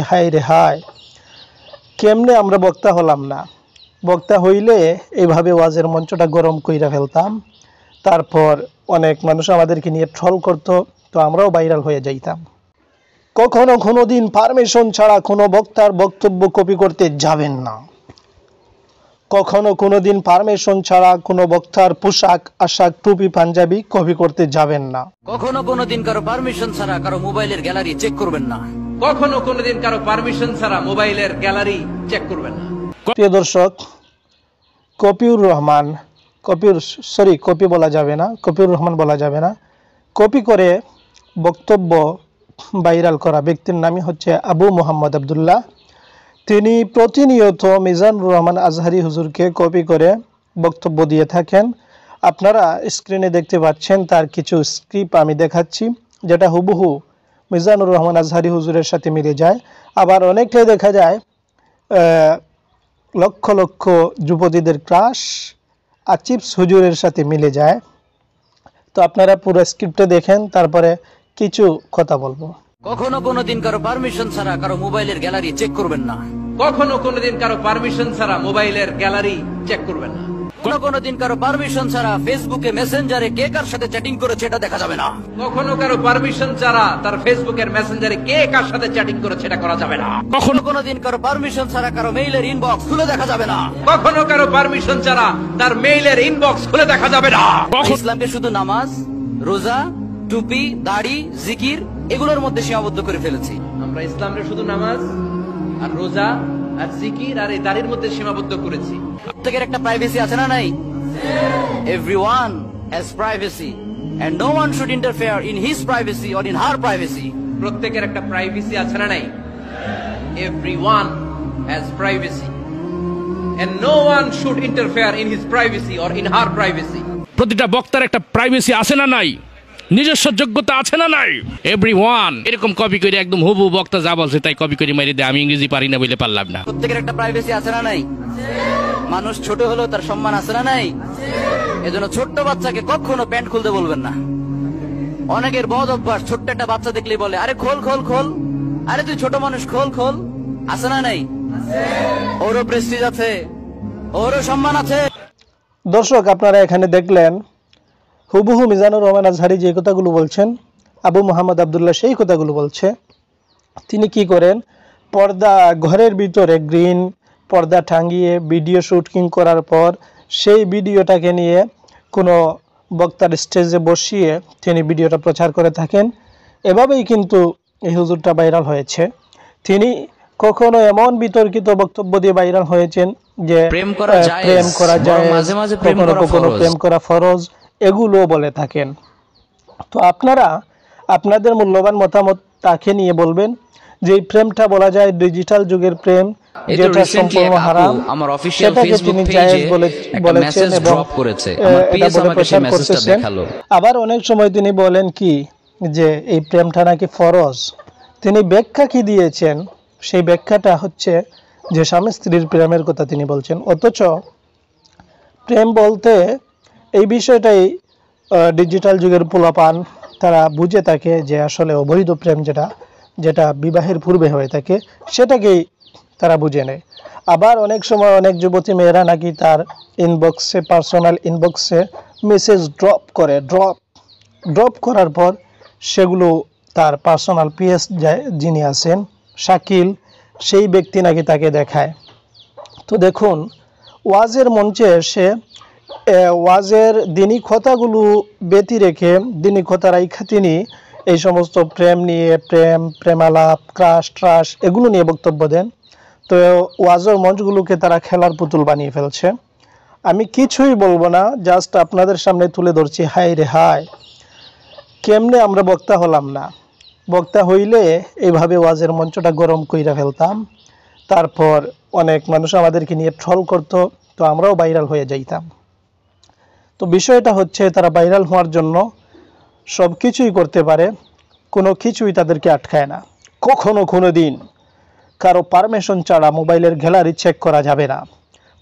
হায় রে হায়, কেমনে আমরা বক্তা হলাম না। বক্তা হইলে এইভাবে ওয়াজের মঞ্চটা গরম কইরা ফেলতাম, তারপর অনেক মানুষ আমাদেরকে নিয়ে ট্রল করতো, তো আমরাও ভাইরাল হয়ে যাইতাম। কখনো কোনো দিন পারমিশন ছাড়া কোনো বক্তার বক্তব্য কপি করতে যাবেন না। কখনো কোনো দিন পারমিশন ছাড়া কোনো বক্তার পোশাক আশাক টুপি পাঞ্জাবি কপি করতে যাবেন না। কখনো কোনো দিন কারো পারমিশন ছাড়া কারো মোবাইলের গ্যালারি চেক করবেন না। কখনো কোনো দিন কারো পারমিশন ছাড়া মোবাইলের গ্যালারি চেক করবেন না। প্রিয় দর্শক, কপিউর রহমান কপি বলা যাবে না, কপিউর রহমান বলা যাবে না, কপি করে বক্তব্য ভাইরাল করা ব্যক্তির নামই হচ্ছে আবু মোহাম্মদ আবদুল্লাহ। তিনি প্রতিনিয়ত মিজানুর রহমান আজহারি হুজুরকে কপি করে বক্তব্য দিয়ে থাকেন। আপনারা স্ক্রিনে দেখতে পাচ্ছেন তার কিছু স্ক্রিপ্ট আমি দেখাচ্ছি, যেটা হুবহু মিজানুর রহমান আজহারি হুজুরের সাথে মিলে যায়। আবার অনেকটাই দেখা যায় লক্ষ লক্ষ যুবতীদের ক্রাশ আচিফস হুজুরের সাথে মিলে যায়। তো আপনারা পুরো স্ক্রিপ্টে দেখেন, তারপরে কিছু কথা বলবো। কখনো কোনো দিন কারো পারমিশন ছাড়া কারো মোবাইলের গ্যালারি চেক করবেন না। কখনো কোনো দিন কারো পারমিশন ছাড়া মোবাইলের গ্যালারি চেক করবেন না। কখনো কোনো দিন কারো পারমিশন ছাড়া ফেসবুকে মেসেঞ্জারে কে কার সাথে চ্যাটিং করেছে এটা দেখা যাবে না। কখনো কারো পারমিশন ছাড়া তার ফেসবুকের মেসেঞ্জারে কে কার সাথে চ্যাটিং করেছে এটা করা যাবে না। কখনো কোনো দিন কারো পারমিশন ছাড়া কারো মেইলের ইনবক্স খুলে দেখা যাবে না। কখনো কারো পারমিশন ছাড়া তার মেইলের ইনবক্স খুলে দেখা যাবে না। ইসলামকে শুধু নামাজ, রোজা, টুপি, দাড়ি, জিকির এগুলোর মধ্যে সীমাবদ্ধ করে ফেলেছি। আমরা ইসলামকে শুধু নামাজ আর রোজা আর জিকির আর এই দাড়ির মধ্যে সীমাবদ্ধ করেছি। প্রত্যেকের একটা প্রাইভেসি আছে না নাই? Everyone has privacy and no one should interfere in his privacy or in her privacy. প্রত্যেকের একটা প্রাইভেসি আছে না নাই? Everyone has privacy and no one should interfere in his privacy or in her privacy. প্রতিটা বক্তার একটা privacy আছে না নাই? নিজস্ব যোগ্যতা আছে না নাই? এভরিওয়ান এরকম কপি করে একদম হুবহু বক্তা যা বলছে তাই কপি করে মেরে দেয়। আমি ইংরেজি পারি না বলে পারলাম না। প্রত্যেকের একটা প্রাইভেসি আছে না নাই? মানুষ ছোট হলেও তার সম্মান আছে না নাই? এজন্য ছোট্ট বাচ্চাকে কখনো প্যান্ট খুলতে বলবেন না। অনেকের বদ অভ্যাস, ছোট্ট একটা বাচ্চা দেখলেই বলে আরে খোল খোল খোল, আরে তুই ছোট মানুষ খোল খোল। আছে না নাই? ওরও প্রেস্টিজ আছে, ওরও সম্মান আছে। দর্শক, আপনারা এখানে দেখলেন হুবহু মিজানুর রহমান আজহারি যে কথাগুলো বলছেন, আবু মোহাম্মদ আবদুল্লাহ সেই কথাগুলো বলছে। তিনি কি করেন, পর্দা ঘরের ভিতরে গ্রিন পর্দা টাঙিয়ে ভিডিও শুটিং করার পর সেই ভিডিওটাকে নিয়ে কোনো বক্তার স্টেজে বসিয়ে তিনি ভিডিওটা প্রচার করে থাকেন। এভাবেই কিন্তু এই হুজুরটা ভাইরাল হয়েছে। তিনি কখনো এমন বিতর্কিত বক্তব্য দিয়ে ভাইরাল হয়েছেন যে প্রেম করা যায়, মাঝে মাঝে কখনো প্রেম করা ফরজ, এগুলো বলে থাকেন। তো আপনারা আপনাদের মূল্যবান মতামত তাকে নিয়ে বলবেন যে এই প্রেমটা বলা যায় ডিজিটাল যুগের প্রেম, যেটা সম্পূর্ণ হারাম, আমার অফিশিয়াল সেটাকে ফেসবুক তিনি পেজে জায়েজ একটা মেসেজ ড্রপ করেছে। আমার পেজ আমাকে সেই মেসেজটা দেখালো। আবার অনেক সময় তিনি বলেন কি যে এই প্রেমটা নাকি ফরজ। তিনি ব্যাখ্যা কি দিয়েছেন, সেই ব্যাখ্যাটা হচ্ছে যে স্বামী স্ত্রীর প্রেমের কথা তিনি বলছেন। অথচ প্রেম বলতে এই বিষয়টাই ডিজিটাল যুগের পোলাপান তারা বুঝে থাকে যে আসলে অবৈধ প্রেম যেটা বিবাহের পূর্বে হয়ে থাকে, সেটাকেই তারা বুঝে নেয়। আবার অনেক সময় অনেক যুবতী মেয়েরা নাকি তার ইনবক্সে, পার্সোনাল ইনবক্সে মেসেজ ড্রপ করার পর সেগুলো তার পার্সোনাল পিএস যিনি আছেন শাকিল, সেই ব্যক্তি নাকি তাকে দেখায়। তো দেখুন, ওয়াজের মঞ্চে এসে ওয়াজের দিনী কথাগুলো ব্যতি রেখে দিনী কথা রাইখা তিনি এই সমস্ত প্রেম নিয়ে, প্রেমালাপ, ক্রাশ এগুলো নিয়ে বক্তব্য দেন। তো ওয়াজের মঞ্চগুলোকে তারা খেলার পুতুল বানিয়ে ফেলছে। আমি কিছুই বলবো না, জাস্ট আপনাদের সামনে তুলে ধরছি হায় রে হায়, কেমনে আমরা বক্তা হলাম না। বক্তা হইলে এইভাবে ওয়াজের মঞ্চটা গরম কইরা ফেলতাম, তারপর অনেক মানুষ আমাদেরকে নিয়ে ট্রল করতো, তো আমরাও ভাইরাল হয়ে যাইতাম। তো বিষয়টা হচ্ছে তারা ভাইরাল হওয়ার জন্য সব কিছুই করতে পারে, কোনো কিছুই তাদেরকে আটকায় না। কখনো কোনো দিন কারো পারমিশন ছাড়া মোবাইলের গ্যালারি চেক করা যাবে না।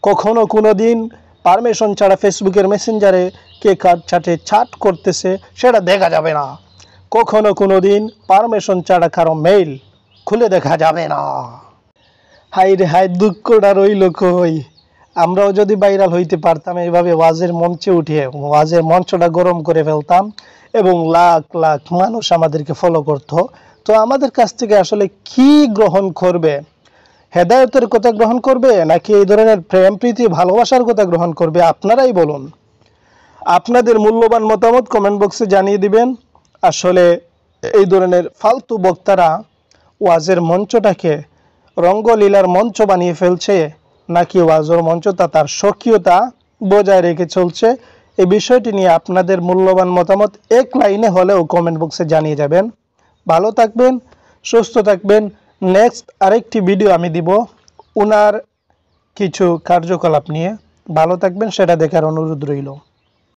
কখনো কোনো দিন পারমিশন ছাড়া ফেসবুকের মেসেঞ্জারে কে কার চাটে চাট করতেছে সেটা দেখা যাবে না। কখনো কোনো দিন পারমিশন ছাড়া কারো মেইল খুলে দেখা যাবে না। হাই রে হাই, দুঃখটা রইল কই। আমরাও যদি ভাইরাল হইতে পারতাম, এইভাবে ওয়াজের মঞ্চে উঠে ওয়াজের মঞ্চটা গরম করে ফেলতাম এবং লাখ লাখ মানুষ আমাদেরকে ফলো করত, তো আমাদের কাছ থেকে আসলে কি গ্রহণ করবে? হেদায়েতের কথা গ্রহণ করবে নাকি এই ধরনের প্রেম প্রীতি ভালোবাসার কথা গ্রহণ করবে? আপনারাই বলুন। আপনাদের মূল্যবান মতামত কমেন্ট বক্সে জানিয়ে দিবেন। আসলে এই ধরনের ফালতু বক্তারা ওয়াজের মঞ্চটাকে রঙ্গলীলার মঞ্চ বানিয়ে ফেলছে নাকি ওয়াজের মঞ্চটা তার স্বকীয়তা বজায় রেখে চলছে, এই বিষয়টি নিয়ে আপনাদের মূল্যবান মতামত এক লাইনে হলেও কমেন্ট বক্সে জানিয়ে যাবেন। ভালো থাকবেন, সুস্থ থাকবেন। নেক্সট আরেকটি ভিডিও আমি দিব ওনার কিছু কার্যকলাপ নিয়ে। ভালো থাকবেন, সেটা দেখার অনুরোধ রইল।